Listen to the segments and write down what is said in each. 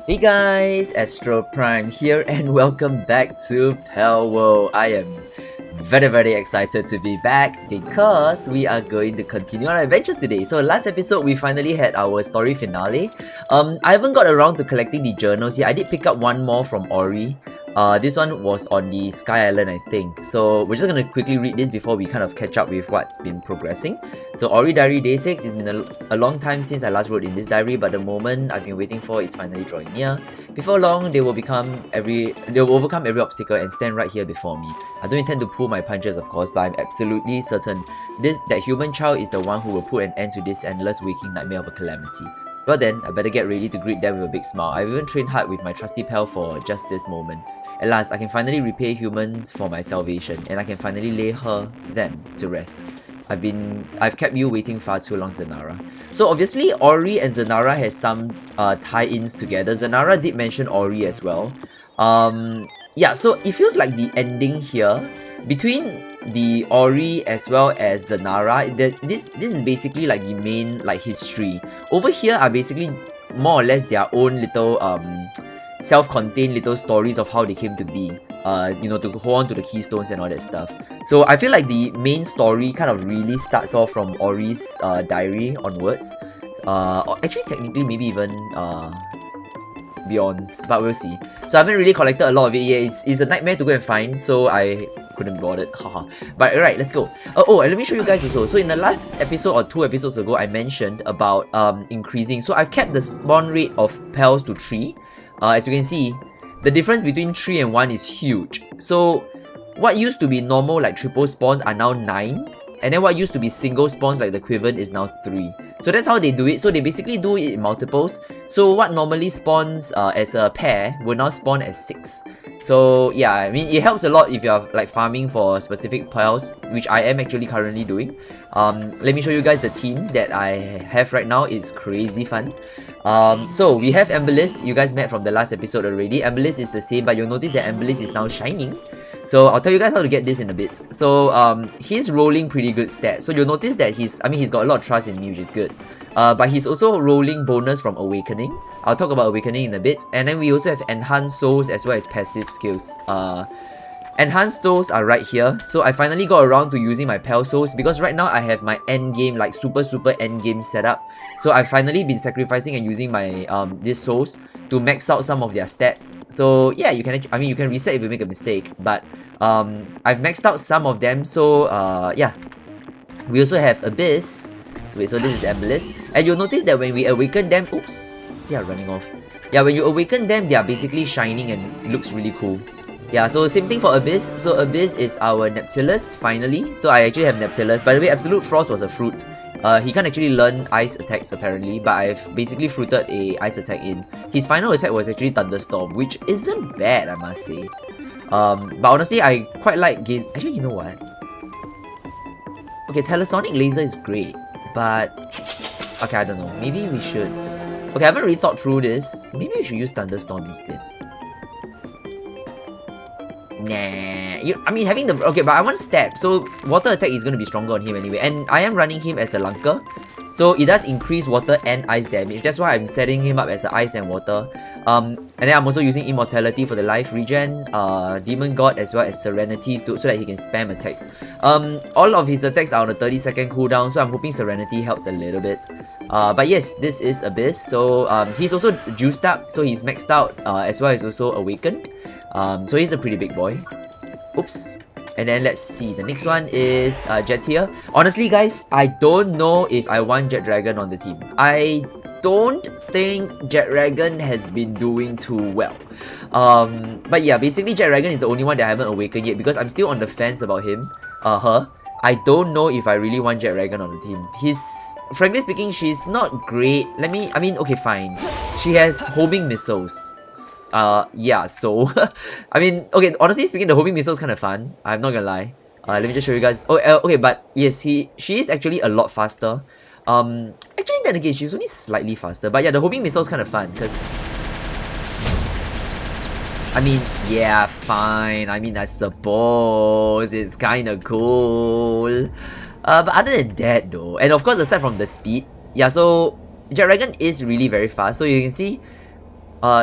Hey guys, Astro Prime here and welcome back to Palworld. I am very excited to be back because we are going to continue our adventures today. So last episode we finally had our story finale. I haven't got around to collecting the journals yet. I did pick up one more from Ori. This one was on the Sky Island, I think. So we're just gonna quickly read this before we kind of catch up with what's been progressing. So Ori Diary Day 6, it's been a long time since I last wrote in this diary, but the moment I've been waiting for is finally drawing near. Before long, they will overcome every obstacle and stand right here before me. I don't intend to pull my punches, of course, but I'm absolutely certain that human child is the one who will put an end to this endless waking nightmare of a calamity. Well then, I better get ready to greet them with a big smile. I've even trained hard with my trusty pal for just this moment. At last, I can finally repay humans for my salvation, and I can finally lay them to rest. I've kept you waiting far too long, Zanara. So obviously, Ori and Zanara has some tie-ins together. Zanara did mention Ori as well. Yeah, so it feels like the ending here between the Ori as well as Zanara, this is basically like the main history. Over here are basically more or less their own little self-contained little stories of how they came to be. You know, to hold on to the keystones and all that stuff. So I feel like the main story kind of really starts off from Ori's diary onwards. Actually, technically, maybe even beyond, but we'll see. So I haven't really collected a lot of it yet. It's a nightmare to go and find, so I couldn't be bothered. Haha. But alright, let's go. Oh, and let me show you guys also. So in the last episode or 2 episodes ago, I mentioned about increasing. So I've kept the spawn rate of pals to 3. As you can see, the difference between 3 and 1 is huge. So what used to be normal like triple spawns are now 9. And then what used to be single spawns like the Quiven is now 3. So that's how they do it. So they basically do it in multiples. So what normally spawns as a pair will now spawn as 6. So yeah, I mean it helps a lot if you're like farming for specific piles, which I am actually currently doing. Let me show you guys the team that I have right now. It's crazy fun. So we have Emberlist. You guys met from the last episode already. Emberlist is the same, but you'll notice that Emberlist is now shining. So I'll tell you guys how to get this in a bit. So he's rolling pretty good stats. So you'll notice that he's got a lot of trust in me, which is good. But he's also rolling bonus from Awakening. I'll talk about Awakening in a bit. And then we also have Enhanced Souls as well as passive skills. Enhanced Souls are right here. So I finally got around to using my Pal Souls because right now I have my end game, like super end game setup. So I've finally been sacrificing and using my these souls to max out some of their stats. So yeah, you can you can reset if you make a mistake, but I've maxed out some of them. So yeah, we also have Abyss. Wait, so this is Emberlist, and you'll notice that when we awaken them, oops, they are running off. Yeah, when you awaken them, they are basically shining and it looks really cool. Yeah, so same thing for Abyss. So Abyss is our Neptilus, finally. So I actually have Neptilus. By the way, Absolute Frost was a fruit. He can't actually learn ice attacks apparently, but I've basically fruited a ice attack in. His final attack was actually Thunderstorm, which isn't bad, I must say. But honestly, I quite like Gaze. Actually, you know what? Okay, Telesonic Laser is great, but okay, I don't know. Maybe we should. Okay, I haven't really thought through this. Maybe we should use Thunderstorm instead. Nah, I mean having the okay, but I want stab, so water attack is going to be stronger on him anyway, and I am running him as a Lanka, so it does increase water and ice damage. That's why I'm setting him up as a ice and water. And then I'm also using Immortality for the life regen, Demon God as well as Serenity so that he can spam attacks. All of his attacks are on a 30-second cooldown, so I'm hoping Serenity helps a little bit. But yes, this is Abyss. So he's also juiced up, so he's maxed out as well as also awakened. So he's a pretty big boy. Oops. And then let's see. The next one is Jet here. Honestly, guys, I don't know if I want Jet Dragon on the team. I don't think Jet Dragon has been doing too well. But yeah, basically Jet Dragon is the only one that I haven't awakened yet because I'm still on the fence about him. Her. I don't know if I really want Jet Dragon on the team. Frankly speaking, she's not great. Okay, fine. She has homing missiles. Yeah, so I mean, okay, honestly speaking, the homing missile is kind of fun. I'm not gonna lie. Let me just show you guys. Oh, okay, but yes, she is actually a lot faster. Actually, then again, she's only slightly faster. But yeah, the homing missile is kind of fun because, I mean, yeah, fine. I mean, I suppose it's kind of cool. But other than that, though, and of course, aside from the speed, yeah, so Jet Dragon is really very fast. So you can see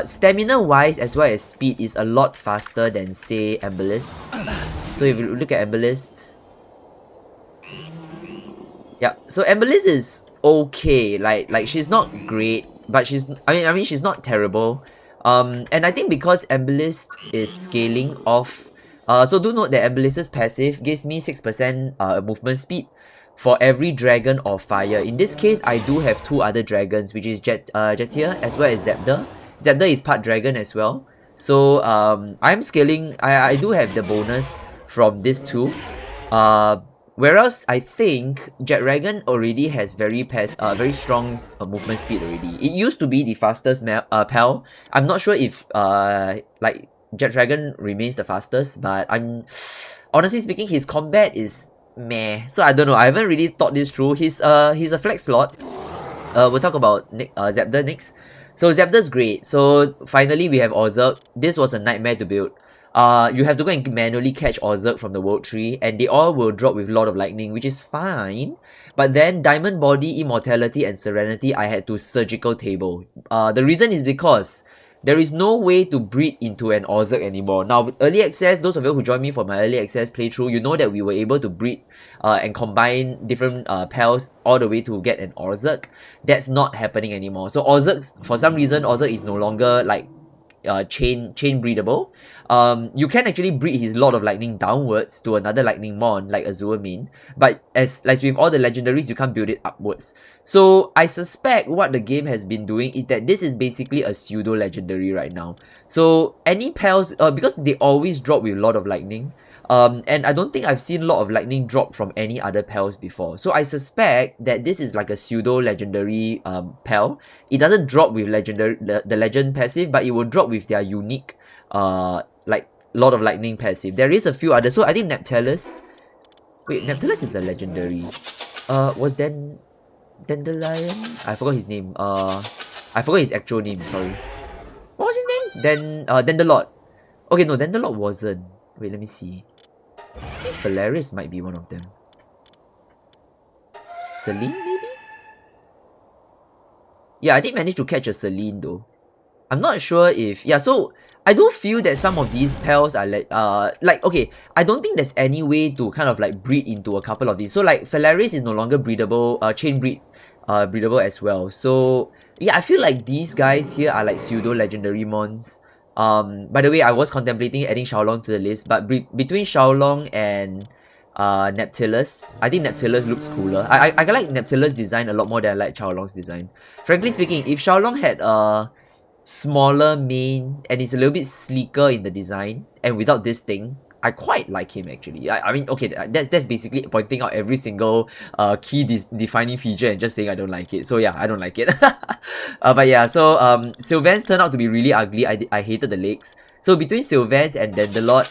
Stamina wise as well as speed is a lot faster than say Amberlist. So if you look at Amberlist, yeah, so Amberlist is okay. Like she's not great, but I mean she's not terrible. And I think because Amberlist is scaling off, so do note that Amberlist's passive gives me 6% movement speed for every dragon or fire. In this case, I do have two other dragons, which is Jetia as well as Zebda. Zebda is part dragon as well. So I'm scaling. I do have the bonus from this two. Whereas I think Jet Dragon already has very strong movement speed already. It used to be the fastest pal. I'm not sure if like Jet Dragon remains the fastest, but I'm honestly speaking, his combat is meh. So I don't know. I haven't really thought this through. He's a flex slot. We'll talk about Zebda next. So Zebda's great. So finally we have Ozurk. This was a nightmare to build. You have to go and manually catch Ozurk from the world tree, and they all will drop with Lord of Lightning, which is fine. But then Diamond Body, Immortality, and Serenity, I had to surgical table. The reason is because there is no way to breed into an Ozurk anymore. Now, early access, those of you who joined me for my early access playthrough, you know that we were able to breed and combine different pals all the way to get an Ozurk. That's not happening anymore. So Ozurk, for some reason, Ozurk is no longer like chain breedable. You can actually breed his Lord of Lightning downwards to another Lightning Mon like Azure Main, but as with all the legendaries, you can't build it upwards. So I suspect what the game has been doing is that this is basically a pseudo legendary right now. So any pals, because they always drop with Lord of Lightning, and I don't think I've seen Lord of Lightning drop from any other pals before. So I suspect that this is like a pseudo legendary pal. It doesn't drop with legendary the legend passive, but it will drop with their unique like Lord of Lightning passive. There is a few others. So I think Neptellus. Wait, Neptellus is a legendary. Was Dandelion? I forgot his name. I forgot his actual name. Sorry. What was his name? Dandelot. Okay, no, Dandelot wasn't. Wait, let me see. I think Phalaris might be one of them. Celine, maybe? Yeah, I did manage to catch a Celine though. I'm not sure if... Yeah, so I do feel that some of these pals are like, okay, I don't think there's any way to kind of like breed into a couple of these. So like Phalaris is no longer breedable, chain breedable as well. So yeah, I feel like these guys here are like pseudo legendary mons. By the way, I was contemplating adding Xiaolong to the list, but between Xiaolong and Neptillus, I think Neptillus looks cooler. I like Neptillus' design a lot more than I like Xiaolong's design. Frankly speaking, if Xiaolong had a smaller mane and is a little bit sleeker in the design, and without this thing, I quite like him actually. I mean, okay, that's basically pointing out every single key defining feature and just saying I don't like it. So yeah, I don't like it. But yeah, so Sylvan's turned out to be really ugly. I hated the legs. So between Sylvan's and Dandelot,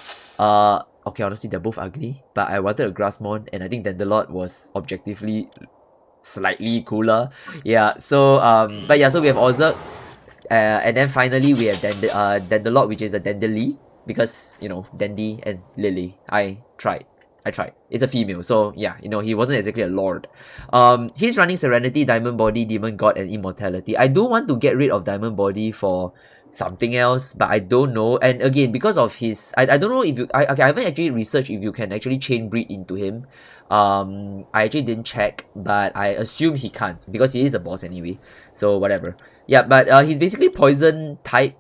okay, honestly, they're both ugly, but I wanted a Grassmon, and I think Dandelot was objectively slightly cooler. Yeah, so but yeah, so we have Ozurk, and then finally we have Dandelot, which is a Dandeli, because, you know, Dandy and Lily. I tried. It's a female, so yeah, you know, he wasn't exactly a lord. He's running Serenity, Diamond Body, Demon God, and Immortality. I do want to get rid of Diamond Body for something else, but I don't know. And again, because of his, I don't know if you, okay, I haven't actually researched if you can actually chain breed into him. I actually didn't check, but I assume he can't because he is a boss anyway. So whatever. Yeah, but he's basically poison type.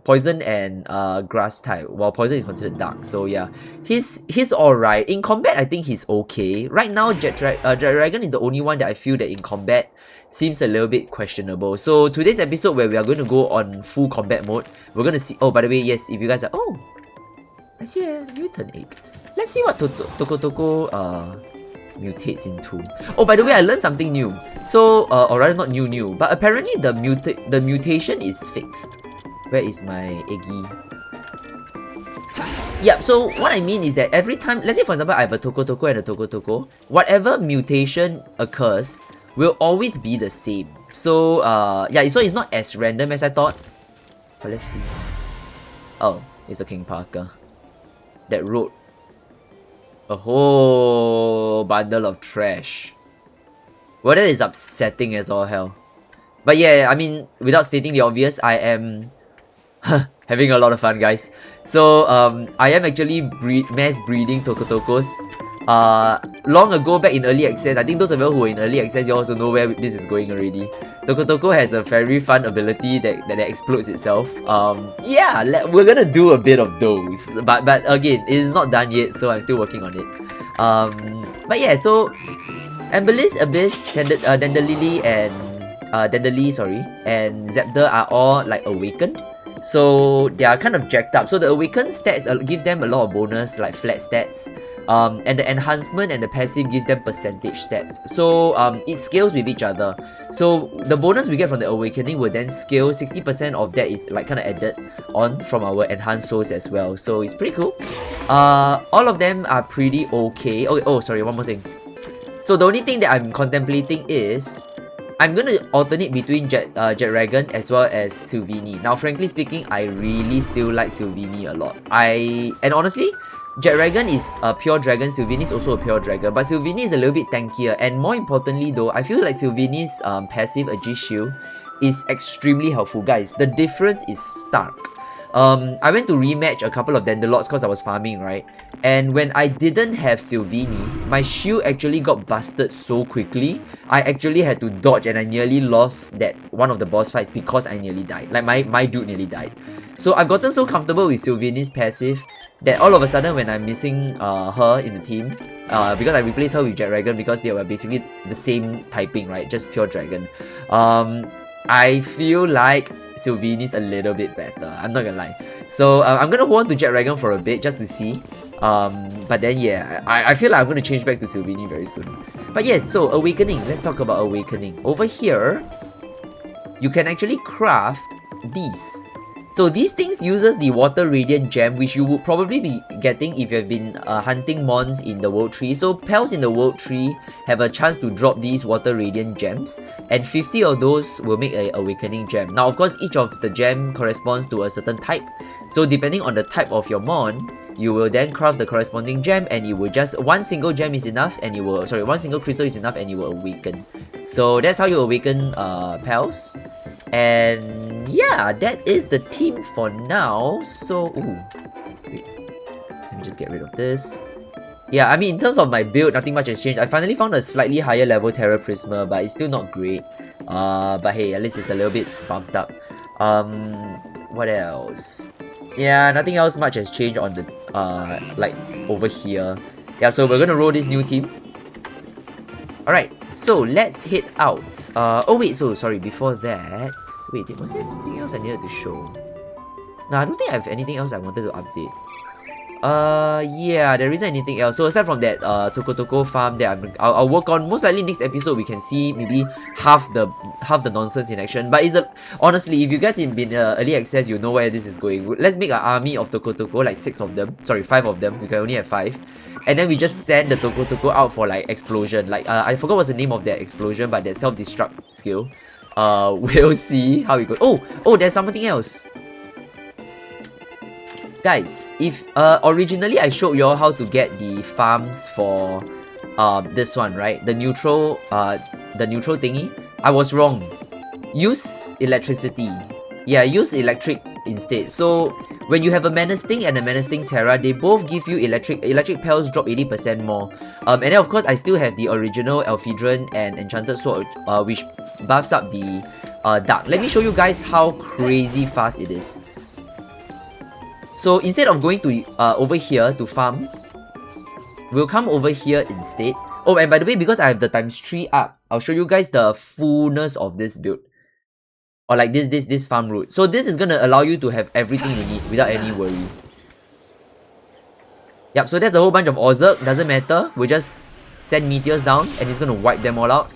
Poison and grass type, while poison is considered dark. So yeah, he's alright. In combat, I think he's okay. Right now, Jet Dragon is the only one that I feel that in combat seems a little bit questionable. So today's episode, where we are going to go on full combat mode, we're going to see... Oh, by the way, yes, if you guys are... Oh, I see a mutant egg. Let's see what Toko mutates into. Oh, by the way, I learned something new. So, or rather not new, but apparently the mutation is fixed. Where is my eggy? Yeah, so what I mean is that every time, let's say for example, I have a Toko and a Toko, whatever mutation occurs will always be the same. So, yeah, so it's not as random as I thought. But let's see. Oh, it's a King Parker that wrote a whole bundle of trash. Well, that is upsetting as all hell. But yeah, I mean, without stating the obvious, I am having a lot of fun, guys. So I am actually mass breeding Tokotokos. Long ago, back in early access, I think those of you who are in early access, you also know where this is going already. Tokotoko has a very fun ability that explodes itself. Yeah, we're gonna do a bit of those, but again, it is not done yet, so I'm still working on it. But yeah, so Embellis, Abyss, Dandelion, and and Zepter are all like awakened. So they are kind of jacked up. So the awakened stats give them a lot of bonus, like flat stats. And the enhancement and the passive give them percentage stats. So it scales with each other. So the bonus we get from the awakening will then scale. 60% of that is like kind of added on from our enhanced souls as well. So it's pretty cool. All of them are pretty okay. Oh, sorry, one more thing. So the only thing that I'm contemplating is I'm gonna alternate between Jetragon as well as Sylvini. Now, frankly speaking, I really still like Sylvini a lot. And honestly, Jetragon is a pure dragon, Sylvini is also a pure dragon, but Sylvini is a little bit tankier. And more importantly though, I feel like Sylvini's passive Aegis Shield is extremely helpful, guys. The difference is stark. I went to rematch a couple of Dandelions because I was farming, right? And when I didn't have Sylvini, my shield actually got busted so quickly. I actually had to dodge and I nearly lost that one of the boss fights because I nearly died. Like my dude nearly died. So I've gotten so comfortable with Sylvini's passive that all of a sudden when I'm missing her in the team, because I replaced her with Jetragon because they were basically the same typing, right? Just pure dragon. I feel like Sylvini's a little bit better. I'm not gonna lie. So I'm gonna hold on to Jetragon for a bit just to see. But then yeah, I feel like I'm gonna change back to Sylvini very soon. But yes, so Awakening. Let's talk about Awakening. Over here, you can actually craft these. So these things uses the Water Radiant Gem, which you would probably be getting if you've been hunting mons in the World Tree. So pals in the World Tree have a chance to drop these Water Radiant Gems, and 50 of those will make an Awakening Gem. Now of course, each of the gem corresponds to a certain type. So depending on the type of your mon, you will then craft the corresponding gem, and it will just one single gem is enough, and one single crystal is enough, and you will awaken. So that's how you awaken pals. And yeah, that is the team for now. So, wait, let me just get rid of this. Yeah, I mean, in terms of my build, nothing much has changed. I finally found a slightly higher level Terra Prisma, but it's still not great. But hey, at least it's a little bit bumped up. What else? Yeah, nothing else much has changed on the, like, over here. Yeah, so we're gonna roll this new team. Alright, so let's head out. Oh wait, so sorry, before that... Wait, was there something else I needed to show? No, I don't think I have anything else I wanted to update. Yeah, there isn't anything else. So aside from that Tokotoko farm that I'll work on, most likely next episode we can see maybe half the nonsense in action. But it's honestly, if you guys have been early access, you know where this is going. Let's make an army of Tokotoko, like 6 of them. Sorry, 5 of them. We can only have 5. And then we just send the Tokotoko out for like explosion. Like I forgot what's the name of that explosion, but that self-destruct skill. We'll see how it goes. Oh, there's something else. Guys, if originally I showed y'all how to get the farms for this one, right? The neutral thingy. I was wrong. Use electricity. Yeah, use electric instead. So when you have a menacing and a menacing Terra, they both give you electric pals drop 80% more. And then of course I still have the original Elphidron and Enchanted Sword, which buffs up the dark. Let me show you guys how crazy fast it is. So instead of going to over here to farm, we'll come over here instead. Oh, and by the way, because I have the ×3 up, I'll show you guys the fullness of this build. Or like this farm route. So this is gonna allow you to have everything you need without any worry. Yep, so there's a whole bunch of Ozerk, doesn't matter. We'll just send meteors down and it's gonna wipe them all out.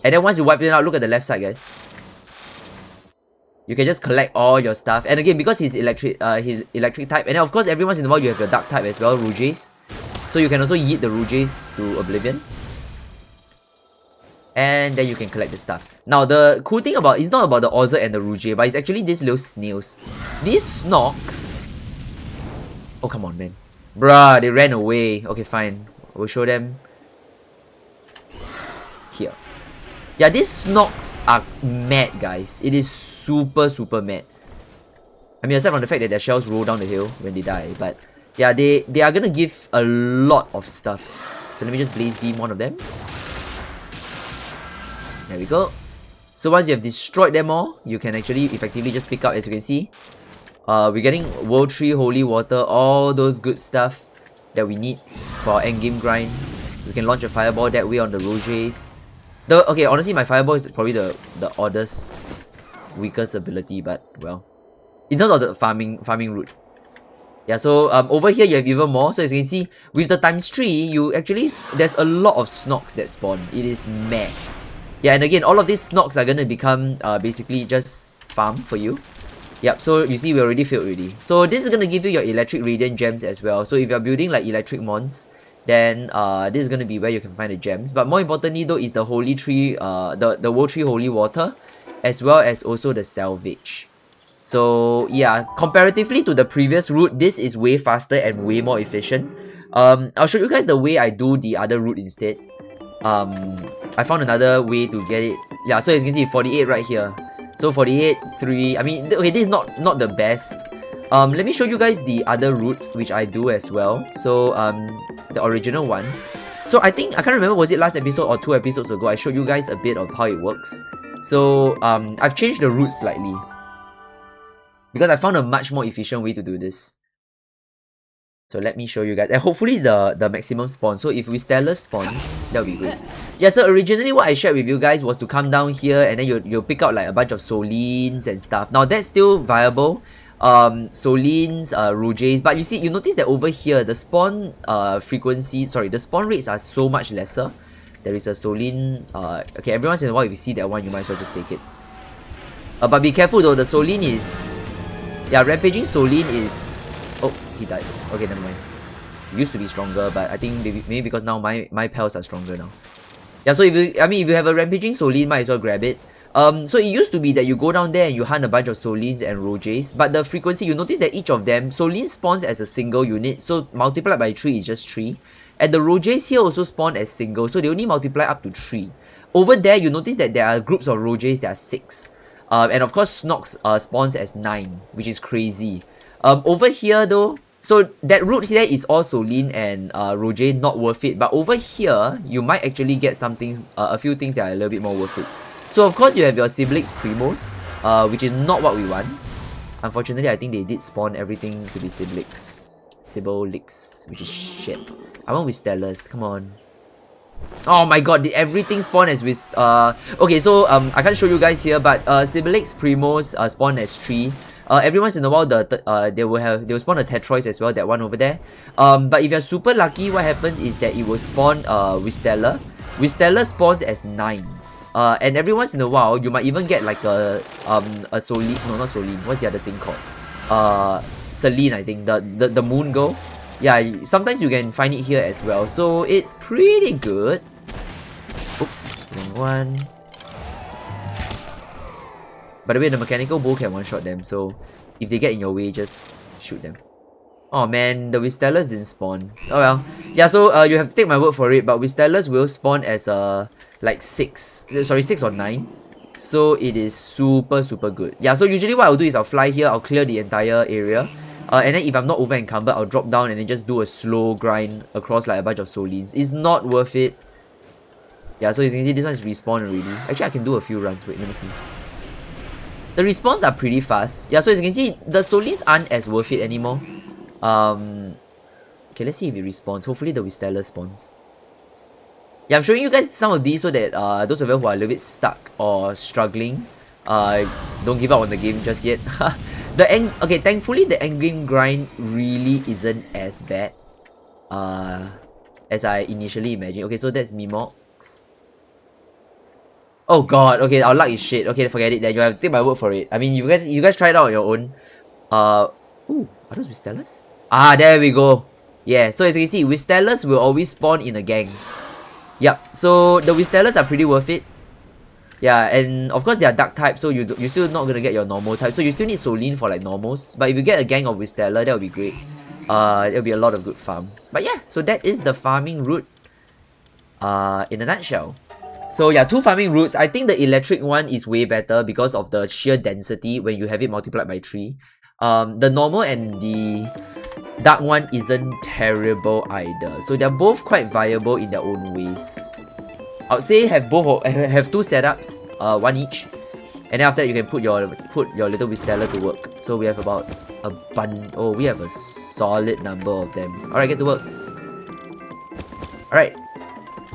And then once you wipe them out, look at the left side, guys. You can just collect all your stuff. And again, because he's electric type, and then of course every once in a while you have your dark type as well, Rouges. So you can also yeet the Rouges to oblivion. And then you can collect the stuff. Now the cool thing about it's not about the Ozerk and the Rouge, but it's actually these little snails. These Snorks. Oh come on, man. Bruh, they ran away. Okay, fine. We'll show them here. Yeah, these Snorks are mad, guys. It is super, super mad. I mean, aside from the fact that their shells roll down the hill when they die, but yeah, they are gonna give a lot of stuff. So let me just Blaze Beam one of them. There we go. So once you have destroyed them all, you can actually effectively just pick up, as you can see. We're getting World Tree, Holy Water, all those good stuff that we need for our endgame grind. We can launch a Fireball that way on the Roges. Okay, honestly, my Fireball is probably the oddest, weakest ability, but well, in terms of the farming route. Yeah, so over here you have even more. So as you can see, with the ×3, you actually, there's a lot of Snorks that spawn. It is mad. Yeah, and again, all of these Snorks are gonna become basically just farm for you. Yep, so you see we already filled already. So this is gonna give you your Electric Radiant gems as well. So if you're building like Electric Mons, then this is gonna be where you can find the gems. But more importantly though is the Holy Tree, the World Tree Holy Water, as well as also the Salvage. So yeah, comparatively to the previous route, this is way faster and way more efficient. I'll show you guys the way I do the other route instead. I found another way to get it. Yeah, so as you can see, 48 right here. So 48, 3. I mean, okay, this is not the best. Let me show you guys the other route, which I do as well. So the original one. So I think, I can't remember, was it last episode or 2 episodes ago, I showed you guys a bit of how it works. So I've changed the route slightly, because I found a much more efficient way to do this. So let me show you guys. And hopefully the maximum spawn. So if Wistellus spawns, that'll be great. Yeah, so originally what I shared with you guys was to come down here and then you'll pick out like a bunch of Solines and stuff. Now that's still viable. Solines, Roges. But you notice that over here, the spawn frequency, sorry, the spawn rates are so much lesser. There is a Soline. Okay, every once in a while if you see that one, you might as well just take it. But be careful though, the Soline is... Yeah, Rampaging Soline is... Oh, he died. Okay, never mind. He used to be stronger, but I think maybe because now my pals are stronger now. Yeah, so if you have a Rampaging Soline, might as well grab it. So it used to be that you go down there and you hunt a bunch of Solines and Roges, but the frequency, you notice that each of them, Soline spawns as a single unit, so multiplied by 3 is just 3. And the Roges here also spawn as single, so they only multiply up to 3. Over there, you notice that there are groups of Roges that are 6. And of course, Snorks spawns as 9, which is crazy. Over here though, so that route here is all Soline and Roger, not worth it. But over here, you might actually get something, a few things that are a little bit more worth it. So of course, you have your Siblix Primos, which is not what we want. Unfortunately, I think they did spawn everything to be Siblix, which is shit. I want Wistellus, come on. Oh my god, did everything spawn as with okay, so I can't show you guys here, but Siblix Primos spawn as 3. Every once in a while they will spawn a Tetrois as well, that one over there. But if you're super lucky, what happens is that it will spawn Wistella. Wistella spawns as 9s. And every once in a while you might even get like a Soline, no, not Soline, what's the other thing called? Selene, I think, the Moon Girl. Yeah, sometimes you can find it here as well, so it's pretty good. Oops, wrong one. By the way, the mechanical bow can one-shot them, so if they get in your way, just shoot them. Oh man, the Wistellus didn't spawn. Oh well. Yeah, so you have to take my word for it, but Wistellus will spawn as like 6 or 9. So it is super good. Yeah, so usually what I'll do is I'll fly here, I'll clear the entire area. And then if I'm not over encumbered, I'll drop down and then just do a slow grind across like a bunch of Solines. It's not worth it. Yeah, so as you can see, this one is respawn already. Actually, I can do a few runs. Wait, let me see. The respawns are pretty fast. Yeah, so as you can see, the Solines aren't as worth it anymore. Okay, let's see if it respawns. Hopefully the Wistellus spawns. Yeah, I'm showing you guys some of these so that those of you who are a little bit stuck or struggling, don't give up on the game just yet. Okay, thankfully the endgame grind really isn't as bad as I initially imagined. Okay, so that's Mimox. Oh god, okay, our luck is shit. Okay, forget it then. You have to take my word for it. I mean, you guys try it out on your own. Ooh, are those Wistellus? Ah, there we go. Yeah, so as you can see, Wistellus will always spawn in a gang. Yep, so the Wistellus are pretty worth it. Yeah, and of course they are dark type, so you're still not gonna get your normal type. So you still need Soline for like normals. But if you get a gang of Wistella, that would be great. It'll be a lot of good farm. But yeah, so that is the farming route in a nutshell. So yeah, 2 farming routes. I think the electric one is way better because of the sheer density when you have it multiplied by 3. The normal and the dark one isn't terrible either. So they're both quite viable in their own ways. I would say have 2 setups, one each. And then after that you can put your little Wisteller to work. So we have about we have a solid number of them. Alright, get to work. Alright.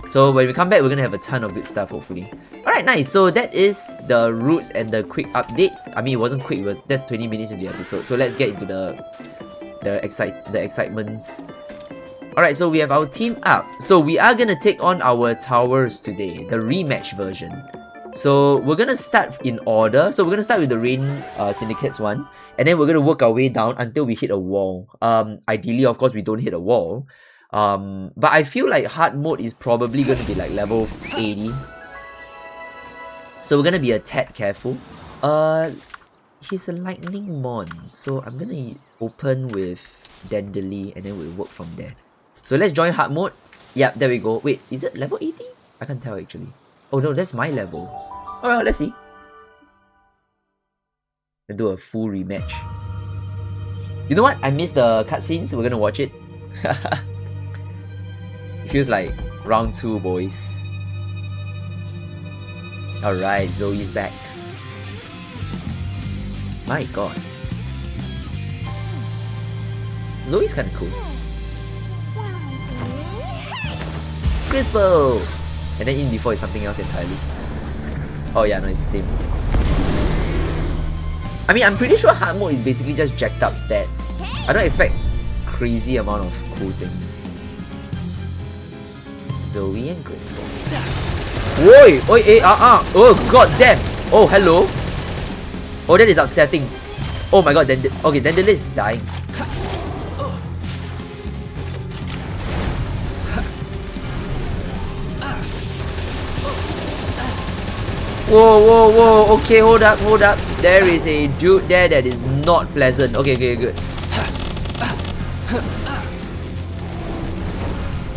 So when we come back, we're gonna have a ton of good stuff, hopefully. Alright, nice. So that is the routes and the quick updates. I mean, it wasn't quick, but that's 20 minutes in the episode. So let's get into the excitement. Alright, so we have our team up. So we are gonna take on our towers today, the rematch version. So we're gonna start in order. So we're gonna start with the Rain Syndicates one, and then we're gonna work our way down until we hit a wall. Ideally, of course, we don't hit a wall. But I feel like hard mode is probably gonna be like level 80. So we're gonna be a tad careful. He's a lightning mon, so I'm gonna open with Dandeli and then we'll work from there. So let's join hard mode. Yep, there we go. Wait, is it level 80? I can't tell actually. Oh no, that's my level. Alright, let's see. We'll do a full rematch. You know what? I missed the cutscenes. We're gonna watch it. It feels like round 2, boys. Alright, Zoe's back. My god. Zoe's kinda cool. Crispo! And then in before is something else entirely. Oh yeah, no, it's the same. I mean, I'm pretty sure hard mode is basically just jacked up stats. I don't expect crazy amount of cool things. Zoe and Crispo. Oi! Oi! Oh god damn! Oh, hello! Oh, that is upsetting. Oh my god, okay, Dandelion is dying. Whoa, okay, hold up. There is a dude there that is not pleasant. Okay, good.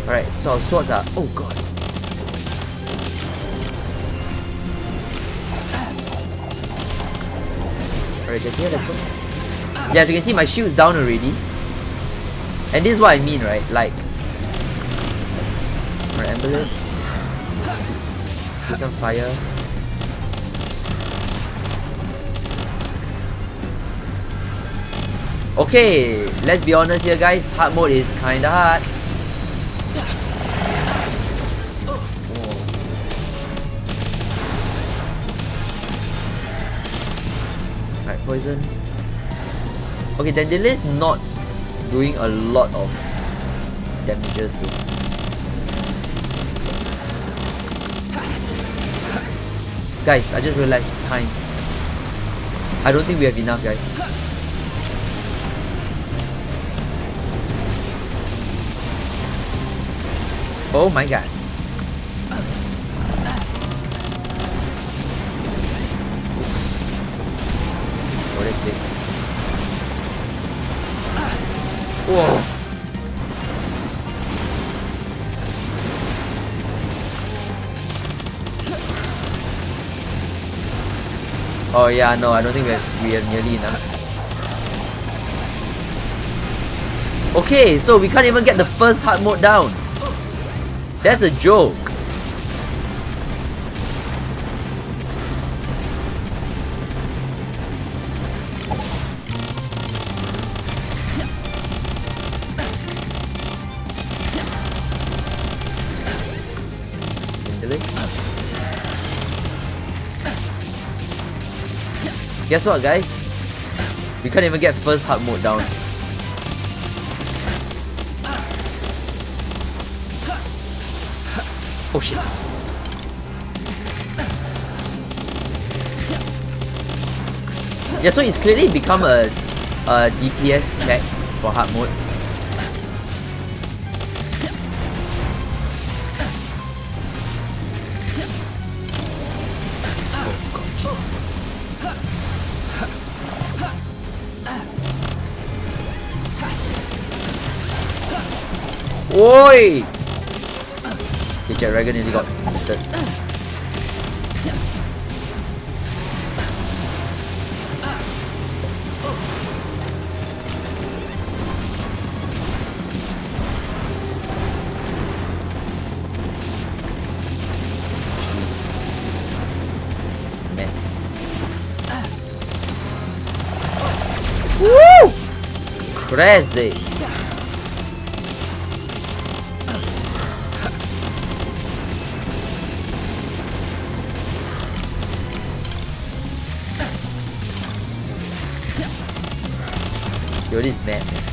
Alright, so our swords are... Oh god. Alright, Jackie, let's go. Yeah, as you can see, my shield's down already. And this is what I mean, right? Like... Alright, Emberlist. Put some fire. Okay, let's be honest here, guys. Hard mode is kinda hard. Alright, poison. Okay, Dandelion's not doing a lot of damages though. Guys, I just realized time. I don't think we have enough, guys. Oh my god. What is this? Whoa. Oh yeah, no, I don't think we have nearly enough. Okay, so we can't even get the first hard mode down. That's a joke. Guess what, guys? We can't even get first hard mode down. Oh shit. Yeah, so it's clearly become a DPS check for hard mode. Oh god, Jesus. Oi! Okay, Jet Dragon nearly got hit. Crazy. Yo, this is mad, man.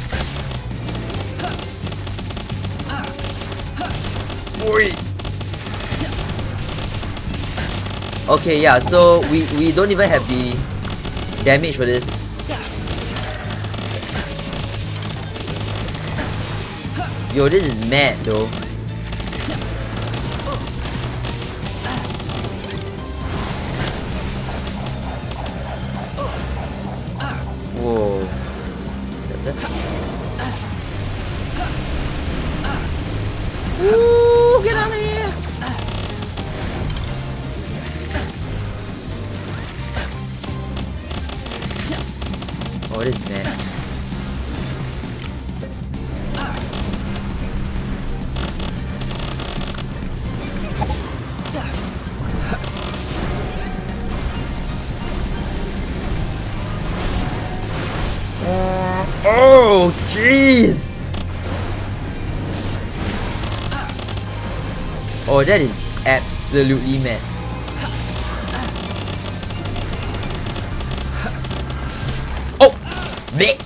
Okay, yeah, so we don't even have the damage for this. Yo, this is mad though. Whoa. Woo, get out of here! Oh, this is mad. Oh, jeez! Oh, that is absolutely mad. Oh! Bleh.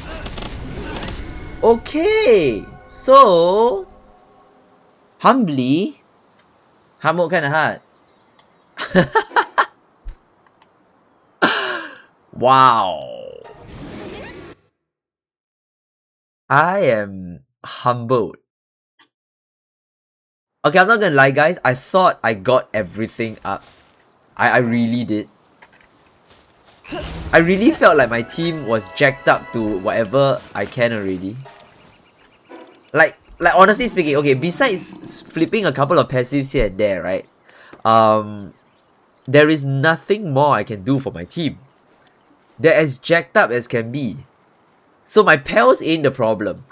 Okay, so humbly, hamuk kinda hard. Wow. I am humbled. Okay, I'm not gonna lie, guys. I thought I got everything up. I really did. I really felt like my team was jacked up to whatever I can already. Like honestly speaking, okay, besides flipping a couple of passives here and there, right? There is nothing more I can do for my team. They're as jacked up as can be. So my pals ain't the problem.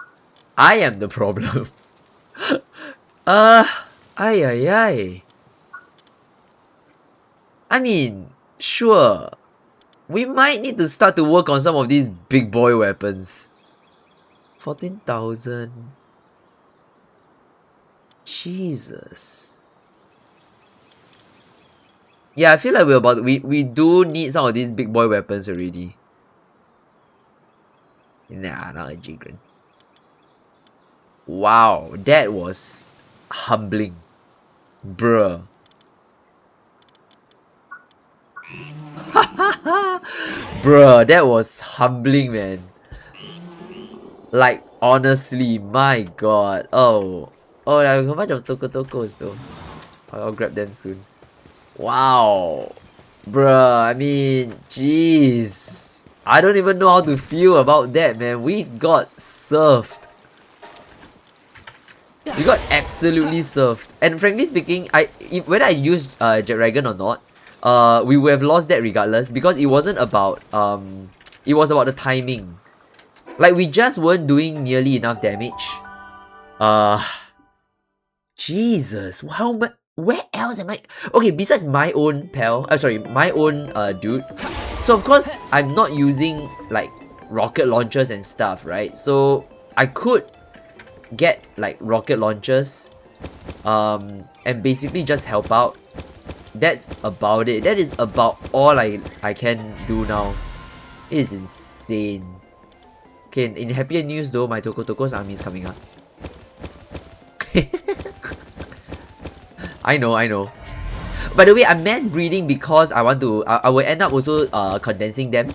I am the problem. Ay. I mean, sure. We might need to start to work on some of these big boy weapons. 14,000. Jesus. Yeah, I feel like we do need some of these big boy weapons already. Nah, not a Jigren. Wow, that was humbling. Bruh. Bruh, that was humbling, man. Like, honestly, my god. Oh, I have a bunch of Tokos though. I'll grab them soon. Wow. Bruh, I mean, jeez. I don't even know how to feel about that, man. We got served. We got absolutely served. And frankly speaking, whether I used Jet Dragon or not, we would have lost that regardless, because it wasn't about it was about the timing. Like, we just weren't doing nearly enough damage. Jesus, how much? Where else am I? Okay, besides my own pal, my own dude. So of course I'm not using like rocket launchers and stuff, right? So I could get like rocket launchers, and basically just help out. That's about it. That is about all I can do now. It is insane. Okay, in happier news though, my Toko's army is coming up. I know. By the way, I'm mass breeding because I want to. I will end up also condensing them.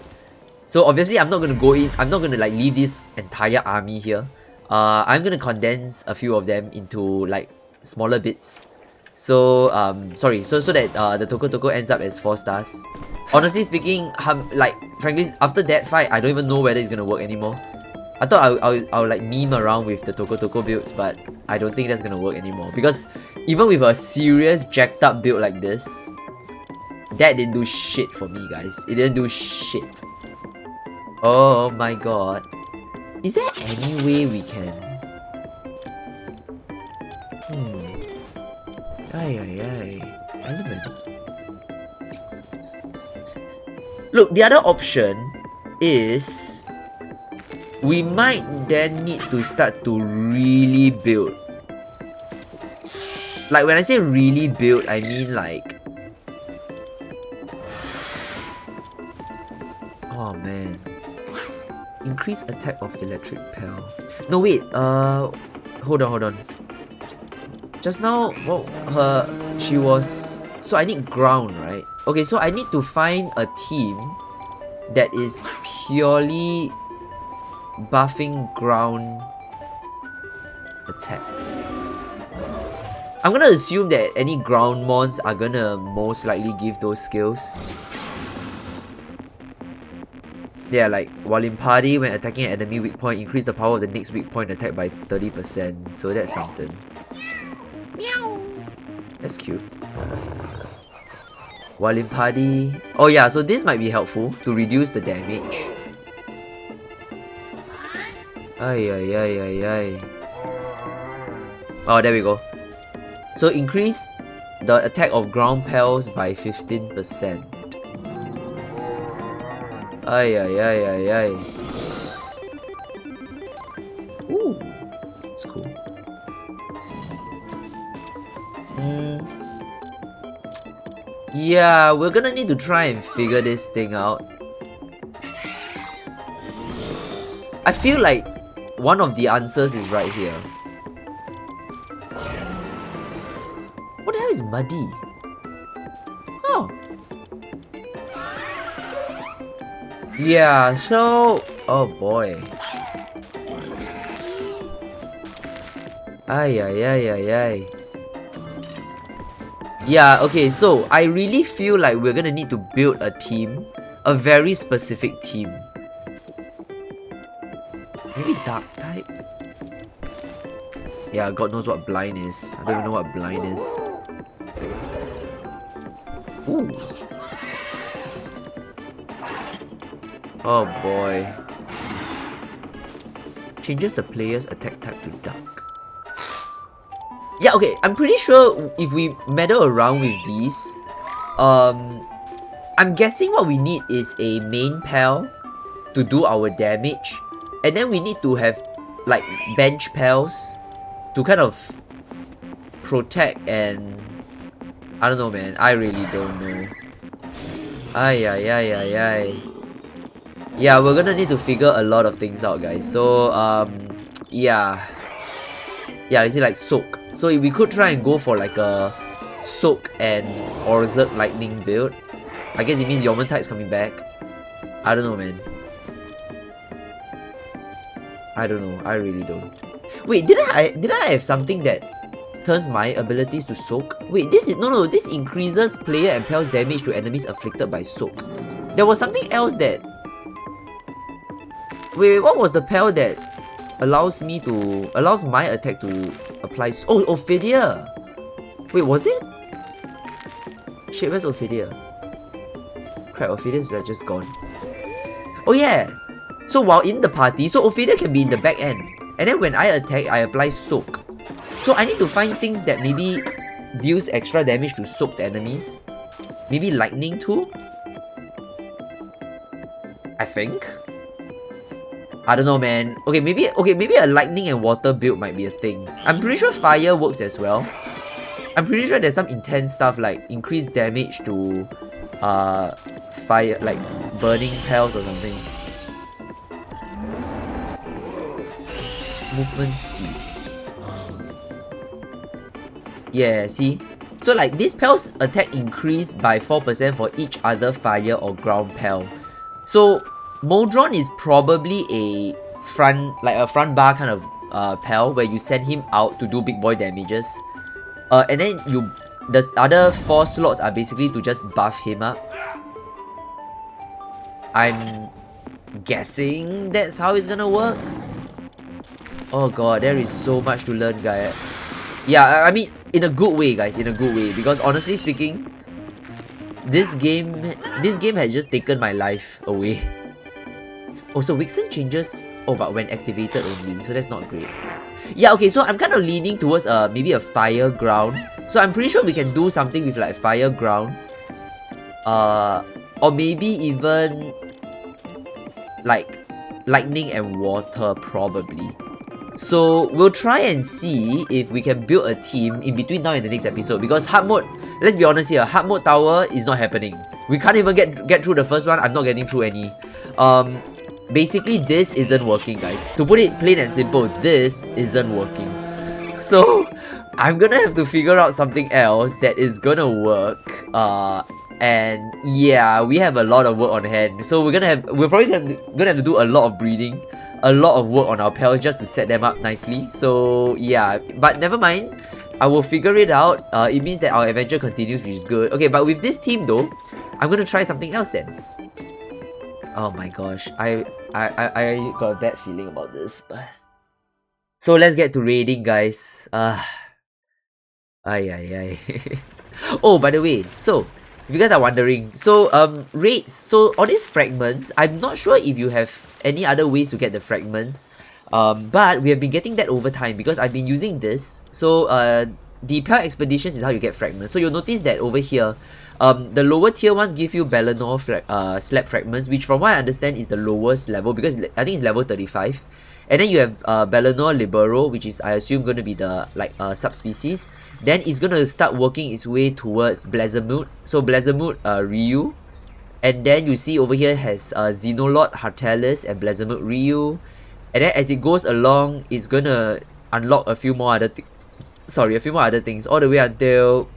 So obviously, I'm not gonna go in. I'm not gonna like leave this entire army here. I'm gonna condense a few of them into like smaller bits. So sorry. So that the Toko ends up as 4 stars. Honestly speaking, like frankly, after that fight, I don't even know whether it's gonna work anymore. I thought I'll like meme around with the Toko builds, but I don't think that's gonna work anymore, because even with a serious jacked up build like this, that didn't do shit for me, guys. It didn't do shit. Oh my god. Is there any way we can... Element. Look, the other option is... we might then need to start to really build. Like when I say really build, I mean like... Oh man. Increase attack of electric pal. No wait, hold on. Just now, well, she was... So I need ground, right? Okay, so I need to find a team that is purely buffing ground attacks. I'm gonna assume that any ground mons are gonna most likely give those skills. Yeah, like while in party, when attacking an enemy weak point, increase the power of the next weak point attack by 30%. So that's something. Meow. That's cute. While in party... Oh yeah, so this might be helpful to reduce the damage. Ay. Oh, there we go. So increase the attack of ground pals by 15%. Ay. Ooh, it's cool. Yeah, we're gonna need to try and figure this thing out. I feel like one of the answers is right here. What the hell is muddy? Oh. Yeah, so... Oh boy. Ay. Yeah, okay, so I really feel like we're gonna need to build a team. A very specific team. Maybe dark type? Yeah, God knows what blind is. I don't even know what blind is. Ooh. Oh boy. Changes the player's attack type to dark. Yeah, okay, I'm pretty sure if we meddle around with these, I'm guessing what we need is a main pal to do our damage. And then we need to have like bench pals to kind of protect and... I don't know, man. I really don't know. Ay. Yeah, we're gonna need to figure a lot of things out, guys. So, yeah. Yeah, is it like soak? So we could try and go for like a soak and Orzhov lightning build. I guess it means Yomantite's coming back. I don't know, man. I don't know. I really don't. Wait, did I have something that turns my abilities to soak? Wait, this is no, this increases player and pal's damage to enemies afflicted by soak. There was something else that... Wait, what was the pal that allows my attack to apply... Oh, Ophidia! Wait, was it? Shit, where's Ophidia? Crap, Ophidia's just gone. Oh yeah! So while in the party, so Ophidia can be in the back end. And then when I attack, I apply soak. So I need to find things that maybe deals extra damage to soak the enemies. Maybe lightning too? I think. I don't know, man. Okay, maybe a lightning and water build might be a thing. I'm pretty sure fire works as well. I'm pretty sure there's some intense stuff like increased damage to fire, like burning pals or something. Movement speed. Yeah, see? So like this pal's attack increased by 4% for each other fire or ground pal. So Modron is probably a front bar kind of pal where you send him out to do big boy damages. And then the other 4 slots are basically to just buff him up. I'm guessing that's how it's gonna work. Oh god, there is so much to learn, guys. Yeah, I mean, in a good way, guys, in a good way. Because honestly speaking, this game has just taken my life away. Also, Wixen changes, but when activated only, so that's not great. Yeah, okay, so I'm kind of leaning towards maybe a fire ground. So I'm pretty sure we can do something with like fire ground. Or maybe even like lightning and water probably. So we'll try and see if we can build a team in between now and the next episode, because hard mode, let's be honest here, hard mode tower is not happening. We can't even get through the first one. I'm not getting through any. Basically this isn't working, guys. To put it plain and simple, this isn't working. So I'm gonna have to figure out something else that is gonna work. And yeah, we have a lot of work on hand. So we're probably gonna have to do a lot of breeding, a lot of work on our pals just to set them up nicely. So yeah, but never mind. I will figure it out. It means that our adventure continues, which is good. Okay, but with this team though, I'm gonna try something else then. Oh my gosh, I got a bad feeling about this. But so let's get to raiding, guys. Oh, by the way, so if you guys are wondering, so raids, so all these fragments, I'm not sure if you have any other ways to get the fragments, but we have been getting that over time because I've been using this. So the Pale Expeditions is how you get fragments. So you'll notice that over here, the lower tier ones give you Bellanor slab fragments, which from what I understand is the lowest level, because I think it's level 35. And then you have Bellanor Libero, which is, I assume, going to be the subspecies. Then it's going to start working its way towards Blazamute. So Blazamute Ryu. And then you see over here has Xenolot, Hartalis, and Blazamute Ryu. And then as it goes along, it's going to unlock a few more other things, all the way until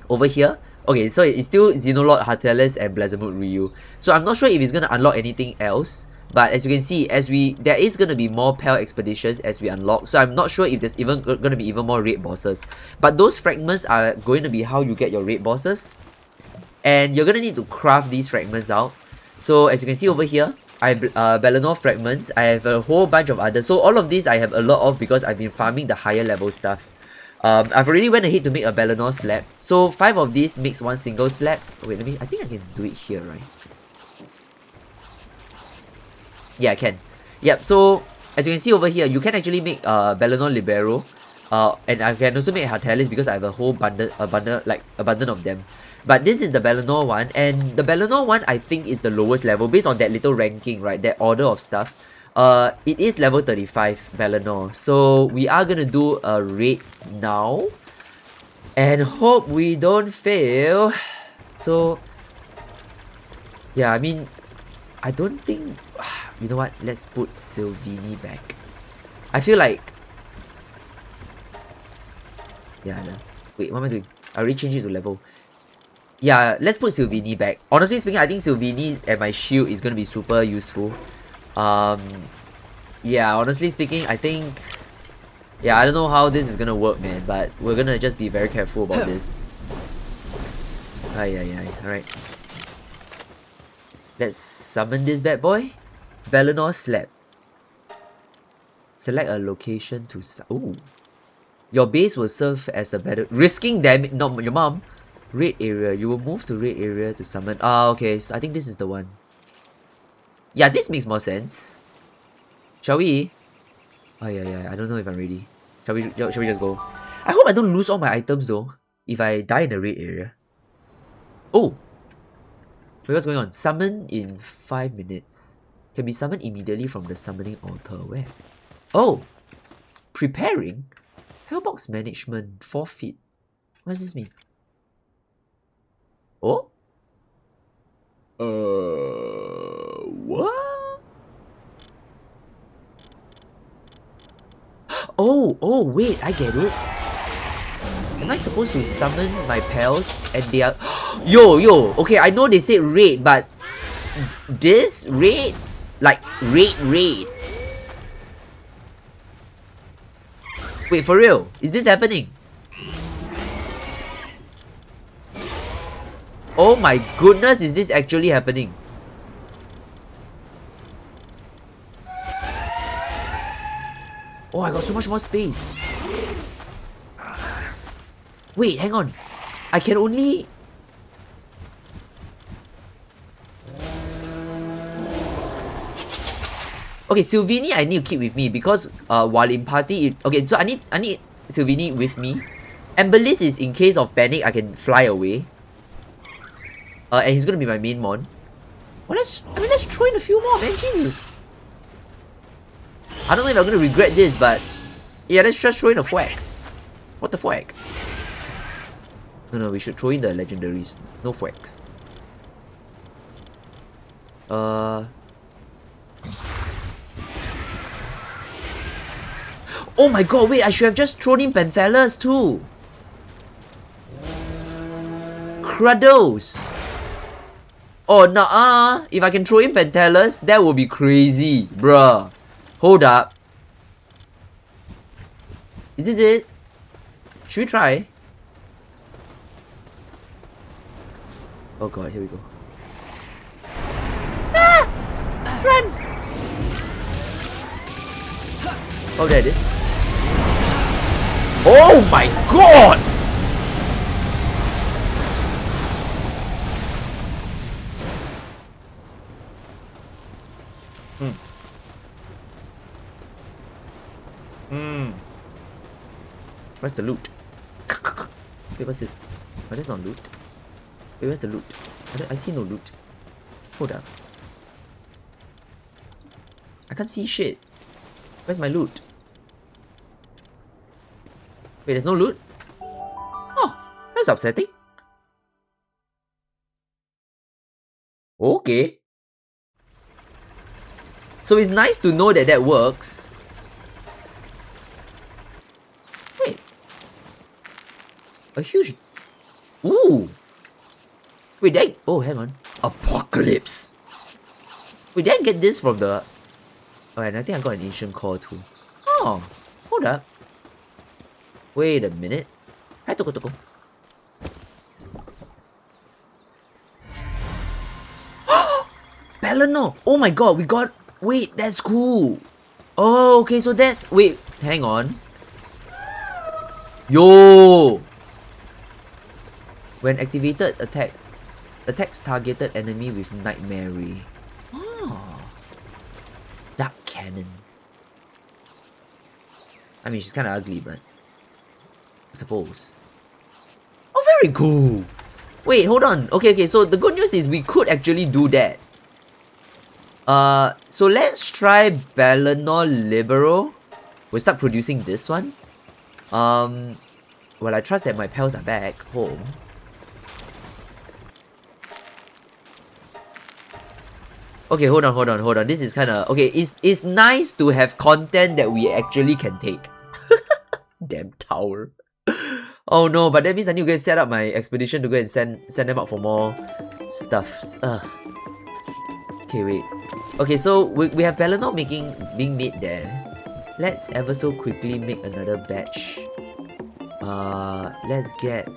over here. Okay, so it's still Xenolot, Hartalis, and Blazamute Ryu. So I'm not sure if it's going to unlock anything else. But as you can see, there is going to be more Pale Expeditions as we unlock. So I'm not sure if there's even going to be even more raid bosses. But those fragments are going to be how you get your raid bosses. And you're going to need to craft these fragments out. So as you can see over here, I have Bellanor fragments. I have a whole bunch of others. So all of these I have a lot of because I've been farming the higher level stuff. I've already went ahead to make a Bellanor slab. So 5 of these makes one single slab. Wait, I think I can do it here, right? Yeah, I can. Yep, so as you can see over here, you can actually make Bellanor Libero. And I can also make Hartalis because I have a whole abundant of them. But this is the Bellanor one, and the Bellanor one I think is the lowest level based on that little ranking, right? That order of stuff. It is level 35 Bellanor. So we are gonna do a raid now. And hope we don't fail. So yeah, I mean, I don't think... You know what? Let's put Silvini back. I feel like... Yeah, no. Wait, what am I doing? I already changed it to level. Yeah, let's put Silvini back. Honestly speaking, I think Silvini and my shield is going to be super useful. Yeah, honestly speaking, I think... Yeah, I don't know how this is going to work, man. But we're going to just be very careful about this. Alright. Let's summon this bad boy. Bellanor slab. Select a location to... Ooh. Your base will serve as a better... Risking damage... No, your mom. Raid area. You will move to raid area to summon... Ah, okay. So I think this is the one. Yeah, this makes more sense. Shall we? Oh, yeah. I don't know if I'm ready. Shall we just go? I hope I don't lose all my items though. If I die in the raid area. Oh! Wait, what's going on? Summon in 5 minutes. Can be summoned immediately from the summoning altar. Where? Oh! Preparing? Hellbox management. Forfeit. What does this mean? Oh? What? Oh, wait, I get it. Am I supposed to summon my pals and they are... Yo, okay, I know they said raid, but... This raid? Like, raid. Wait, for real? Is this happening? Oh my goodness, is this actually happening? Oh, I got so much more space. Wait, hang on. I can only... Okay, Silvini I need to keep with me because while in party... Okay, so I need Silvini with me. Amberlis is in case of panic, I can fly away. And he's gonna be my main mon. Well, let's throw in a few more, man. Jesus. I don't know if I'm gonna regret this, but yeah, let's just throw in a thwack. What the thwack? No, we should throw in the legendaries. No thwacks. Oh my god, wait, I should have just thrown in Panthelas too. Cruddles. Oh, nah, if I can throw in Panthelas, that would be crazy, bruh. Hold up. Is this it? Should we try? Oh god, here we go. Ah! Run! Oh, there it is. Oh my god! Where's the loot? Wait, what's this? Oh, that's not loot. Wait, where's the loot? I see no loot. Hold up. I can't see shit. Where's my loot? Wait, there's no loot? Oh, that's upsetting. Okay. So it's nice to know that that works. Wait. A huge... Ooh! Wait, did I... Oh, hang on. Apocalypse! Wait, did I get this from the... Oh, and I think I got an ancient core too. Oh, hold up. Wait a minute. Hi, Toko. Balano! Oh my god, we got... Wait, that's cool. Oh, okay, so that's... Wait, hang on. Yo! When activated, attacks targeted enemy with Nightmare Ray. Oh. Dark Cannon. I mean, she's kind of ugly, but... I suppose. Oh, very cool! Wait, hold on. Okay, so the good news is we could actually do that. So let's try Balanor Libero. We'll start producing this one. Well, I trust that my pals are back home. Okay, hold on. This is kind of... Okay, it's nice to have content that we actually can take. Damn tower. Oh no, but that means I need to go and set up my expedition to go and send them out for more stuffs. Ugh. Okay, wait. Okay, so we have Balanor being made there. Let's ever so quickly make another batch. Let's get...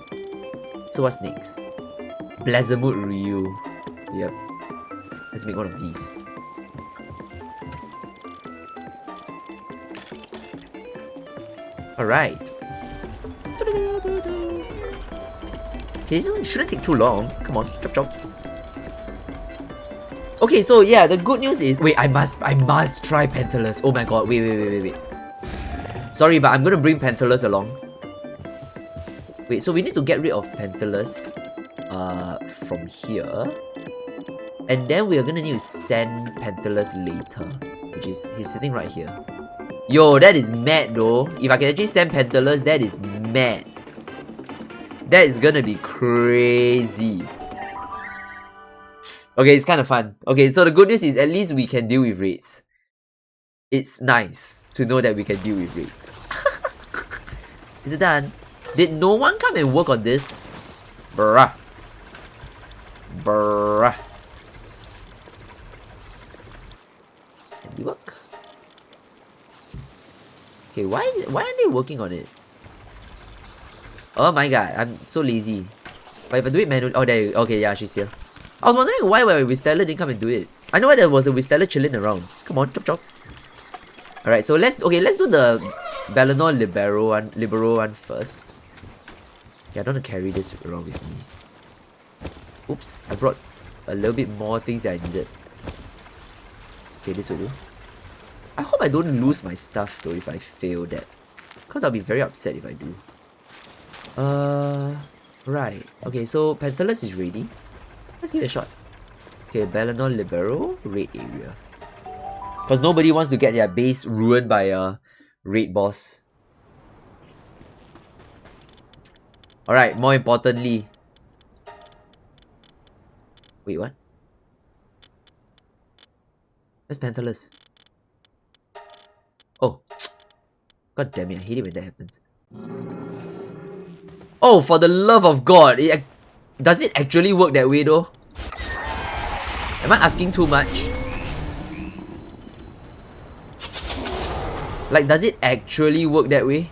So what's next? Blazamut Ryu. Yep. Let's make one of these. Alright. Okay, this shouldn't take too long. Come on, chop. Okay, so yeah, the good news is... Wait, I must try Pantherless. Oh my god, wait. Sorry, but I'm gonna bring Pantherless along. Wait, so we need to get rid of Pantherless from here. And then we are gonna need to send Pantherless later. Which is... He's sitting right here. Yo, that is mad though. If I can actually send Pantherless, that is mad. That is gonna be crazy. Okay, it's kind of fun. Okay, so the good news is at least we can deal with raids. It's nice to know that we can deal with raids. Is it done? Did no one come and work on this? Bruh. Can we work? Okay, why aren't they working on it? Oh my god, I'm so lazy. But if I do it manually... Oh, there you go. Okay, yeah, she's here. I was wondering why Wistella didn't come and do it. I know why there was a Wistella chilling around. Come on, chop. Alright, so let's do the Balanor Libero one first. Okay, I don't want to carry this around with me. Oops, I brought a little bit more things that I needed. Okay, this will do. I hope I don't lose my stuff though if I fail that. Because I'll be very upset if I do. Right. Okay, so Pantherless is ready. Let's give it a shot. Okay, Balanor Libero, raid area. Because nobody wants to get their base ruined by a raid boss. Alright, more importantly. Wait, what? Where's Pantalus? Oh. God damn it, I hate it when that happens. Oh, for the love of God! Does it actually work that way though? Am I asking too much? Like, does it actually work that way?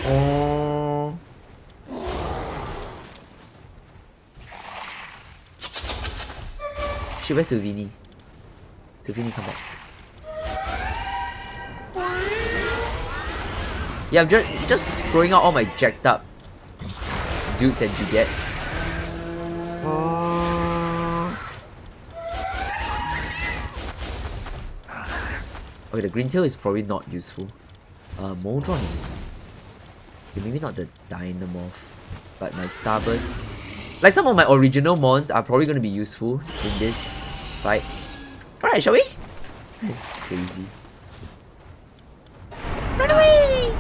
Oh. Shit, where's Sylvini? Sylvini, come back. Yeah, I'm just throwing out all my jacked up dudes and dudettes. Okay, the green tail is probably not useful. Moldron is... Okay, maybe not the Dynamorph, but my Starburst. Like, some of my original mons are probably going to be useful in this fight. Alright, shall we? This is crazy. Run away!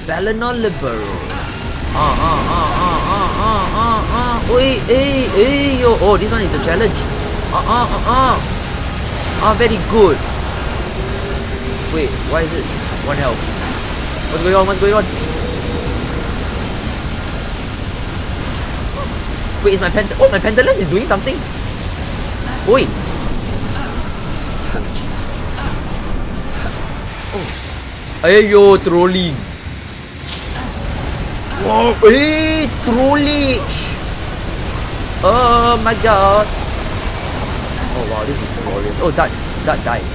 Valinor Libero. Oi, yo. Oh, this one is a challenge. Very good. Wait, why is it 1 health? What's going on? What's going on? Wait, is my my Pantalus is doing something? Oi! Oh, ayo, trolling. Whoa, hey, trollage! Oh my god! Oh wow, this is glorious. Oh, that died.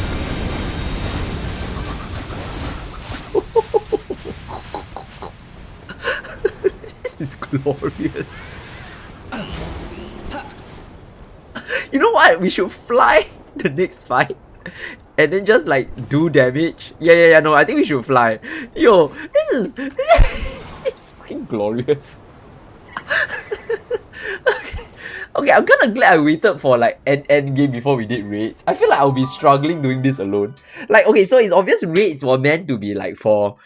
This is glorious. You know what? We should fly the next fight and then just like do damage. Yeah. No, I think we should fly. Yo, this is it's fucking glorious. Okay, I'm kind of glad I waited for like an end game before we did raids. I feel like I'll be struggling doing this alone. Like, okay, so it's obvious raids were meant to be like for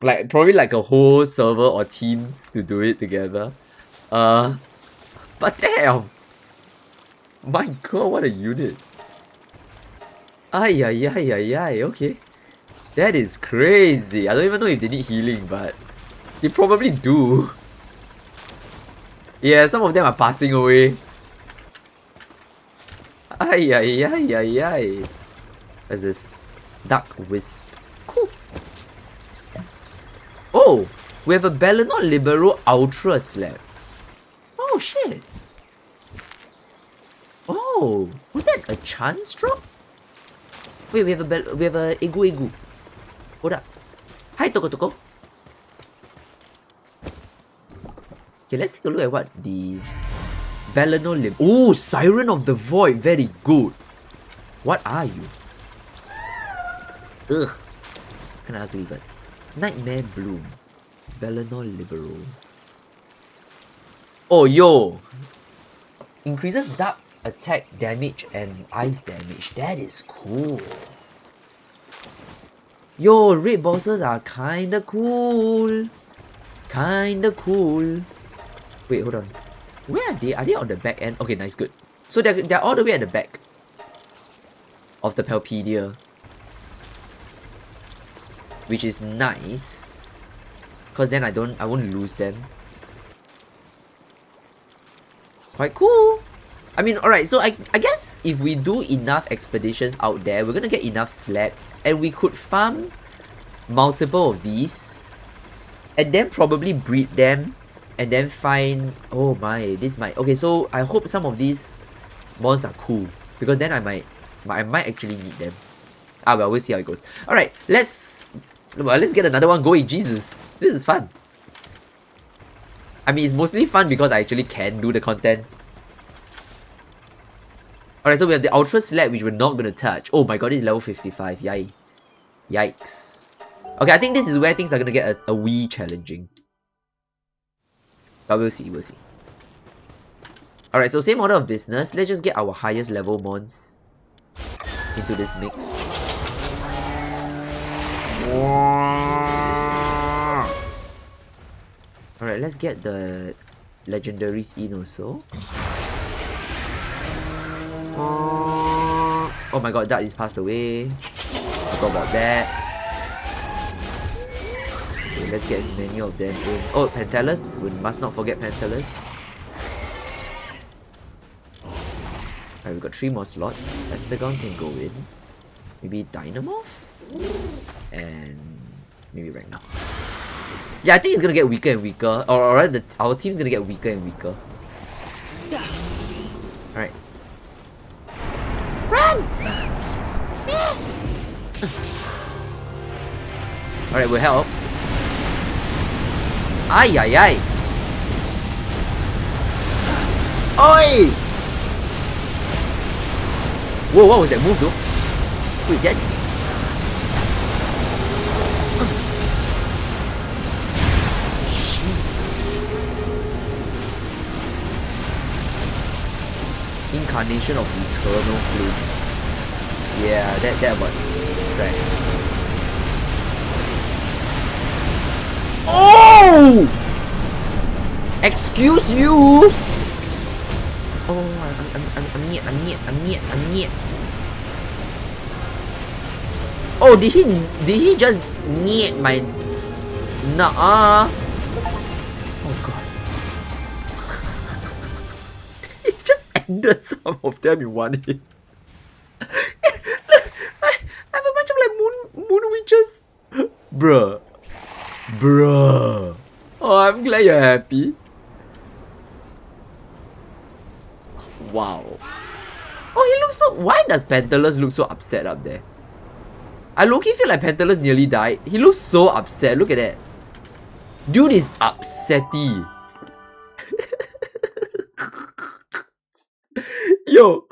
like probably like a whole server or teams to do it together. But damn! My god, what a unit. Ay, okay. That is crazy. I don't even know if they need healing, but they probably do. Yeah, some of them are passing away. Ay. What's this? Dark Wisp. Cool. Oh! We have a Valinor Libero Ultra Slap. Oh shit. Oh, was that a chance drop? Wait, we have a Egu. Hold up. Hi, Toko. Okay, let's take a look at what the Valinor Lim. Oh, Siren of the Void, very good. What are you? Ugh, kinda ugly, but Nightmare Bloom, Valinor Libero. Oh, yo, increases dark attack damage and ice damage. That is cool. Yo, raid bosses are kinda cool. Wait, hold on. Where are they? Are they on the back end? Okay, nice, good. So they're all the way at the back of the Palpedia, which is nice, cause then I won't lose them. Quite cool. I mean, alright, so I guess if we do enough expeditions out there, we're gonna get enough slabs, and we could farm multiple of these, and then probably breed them, and then find... Oh my, this might... Okay, so I hope some of these mons are cool, because then I might actually need them. Ah well, we'll see how it goes. Alright, let's get another one going. Jesus, this is fun. I mean, it's mostly fun because I actually can do the content. Alright, so we have the Ultra Slab, which we're not going to touch. Oh my god, it's level 55. Yikes. Okay, I think this is where things are going to get a wee challenging. But we'll see. Alright, so same order of business. Let's just get our highest level mons into this mix. Alright, let's get the legendaries in also. Oh my god, that is passed away. Forgot about that. Okay, let's get as many of them in. Oh, Pentelis. We must not forget Pentelis. Alright, we've got 3 more slots. Estagon can go in. Maybe Dynamorph? And maybe Ragnar. Yeah, I think it's gonna get weaker and weaker. Or rather, our team's gonna get weaker and weaker. Alright. Run! Alright, we'll help. Ay, ay, ay! Oi! Whoa, what was that move though? Wait, that... Jesus. Incarnation of Eternal Flame. Yeah, that one tracks. Oh! Excuse you! Oh, I'm near. Oh, did he just near my... Nuh-uh. Oh god. He just ended some of them in one hit. I have a bunch of like moon witches. Bruh. Oh, I'm glad you're happy. Wow. Oh, he looks so... Why does Pentelis look so upset up there? I low-key feel like Pentelis nearly died. He looks so upset. Look at that. Dude is upsetty. Yo.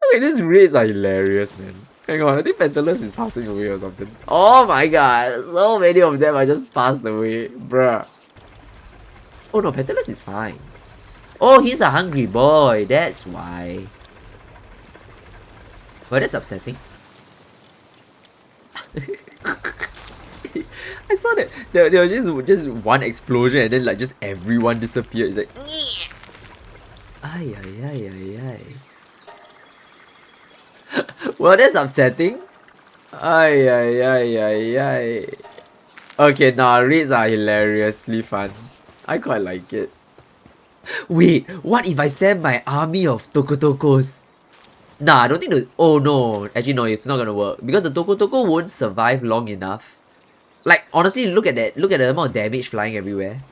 Okay, these raids are hilarious, man. Hang on, I think Pentelis is passing away or something. Oh my god. So many of them are just passed away. Bruh. Oh no, Pentelis is fine. Oh, he's a hungry boy. That's why. Well, that's upsetting. I saw that there was just one explosion and then like just everyone disappeared. It's like ay ay ay ay ay. Well, that's upsetting. Ay ay ay ay ay. Okay, nah, raids are hilariously fun. I quite like it. Wait, what if I send my army of Tokotokos? Nah, I don't think the... Oh no, actually no, it's not gonna work. Because the Tokotoko won't survive long enough. Like, honestly, look at that. Look at the amount of damage flying everywhere.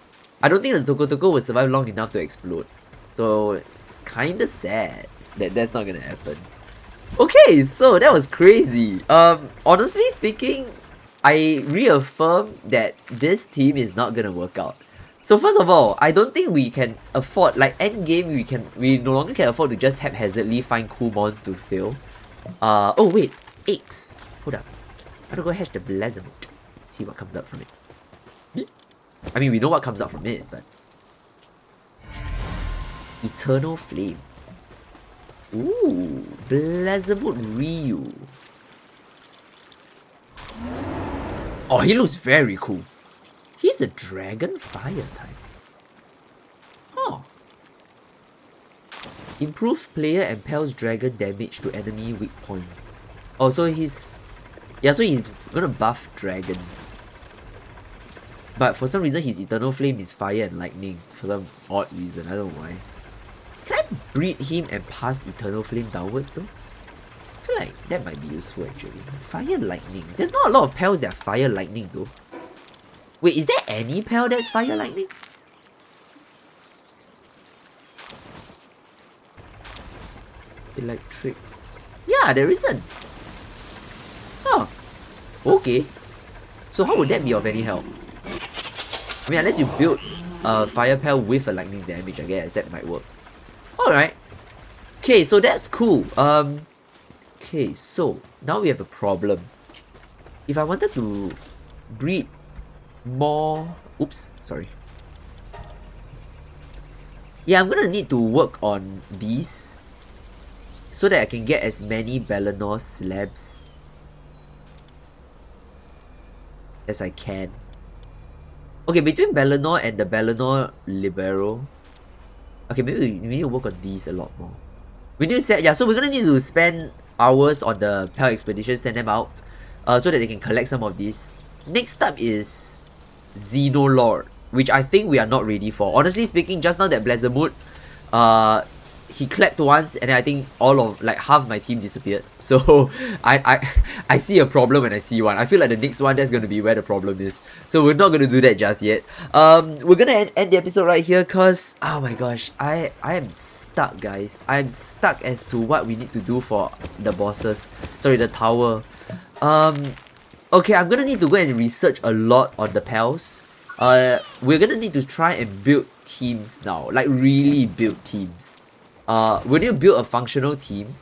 I don't think the Tokotoko will survive long enough to explode. So, it's kinda sad that that's not gonna happen. Okay, so that was crazy. Honestly speaking, I reaffirm that this team is not gonna work out. So first of all, I don't think we can afford, like endgame we no longer can afford to just haphazardly find cool mons to fail. Oh wait, eggs. Hold up. I'm gonna go hatch the Blazamut. See what comes out from it. I mean, we know what comes out from it, but... Eternal Flame. Ooh, Blazamut Ryu. Oh, he looks very cool. He's a dragon fire type. Huh. Improve player impels dragon damage to enemy weak points. Oh, so he's... Yeah, so he's gonna buff dragons. But for some reason his Eternal Flame is fire and lightning. For some odd reason, I don't know why. Can I breed him and pass Eternal Flame downwards though? I feel like that might be useful actually. Fire and lightning. There's not a lot of pals that are fire lightning though. Wait, is there any pal that's fire lightning? Electric. Yeah, there isn't. Oh. Okay. So how would that be of any help? I mean, unless you build a fire pal with a lightning damage, I guess that might work. Alright. Okay, so that's cool. Okay, so now we have a problem. If I wanted to breed more... Oops, sorry. Yeah, I'm gonna need to work on these so that I can get as many Bellinor slabs as I can. Okay, between Bellinor and the Bellinor Libero. Okay, maybe we need to work on these a lot more. We need to set, yeah, so we're gonna need to spend hours on the Pal expedition, send them out, so that they can collect some of these. Next up is Xenolord, which I think we are not ready for. Honestly speaking, just now that Blazamut, he clapped once, and then I think all of, like, half my team disappeared. So I see a problem when I see one. I feel like the next one, that's gonna be where the problem is. So we're not gonna do that just yet. We're gonna end the episode right here, cause oh my gosh, I am stuck, guys. I'm stuck as to what we need to do for the bosses. Sorry, the tower. Okay, I'm gonna need to go and research a lot on the pals. We're gonna need to try and build teams now, like really build teams. We need to build a functional team,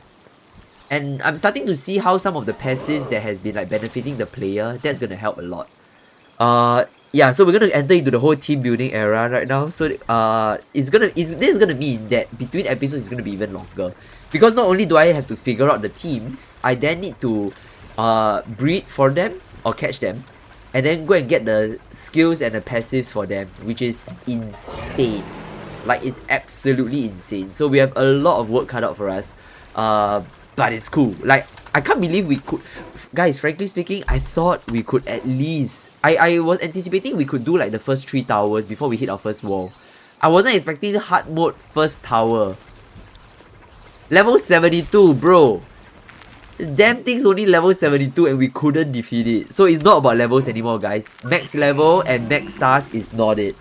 and I'm starting to see how some of the passives that has been like benefiting the player, that's gonna help a lot. Yeah, so we're gonna enter into the whole team building era right now. So this is gonna mean that between episodes is gonna be even longer, because not only do I have to figure out the teams, I then need to breed for them or catch them, and then go and get the skills and the passives for them, which is insane. Like, it's absolutely insane. So we have a lot of work cut out for us, but it's cool. Like, I can't believe we could, guys, frankly speaking, I thought we could at least, I was anticipating we could do like the first 3 towers before we hit our first wall. I wasn't expecting hard mode first tower. Level 72, bro. Damn thing's only level 72 and we couldn't defeat it. So it's not about levels anymore, guys. Max level and max stars is not it.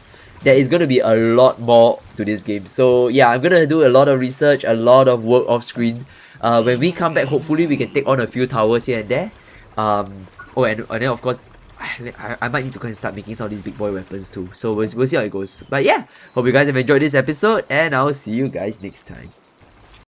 There is going to be a lot more to this game. So yeah, I'm going to do a lot of research, a lot of work off screen. When we come back, hopefully we can take on a few towers here and there. Oh, and then of course, I might need to go and start making some of these big boy weapons too. So we'll see how it goes. But yeah, hope you guys have enjoyed this episode, and I'll see you guys next time.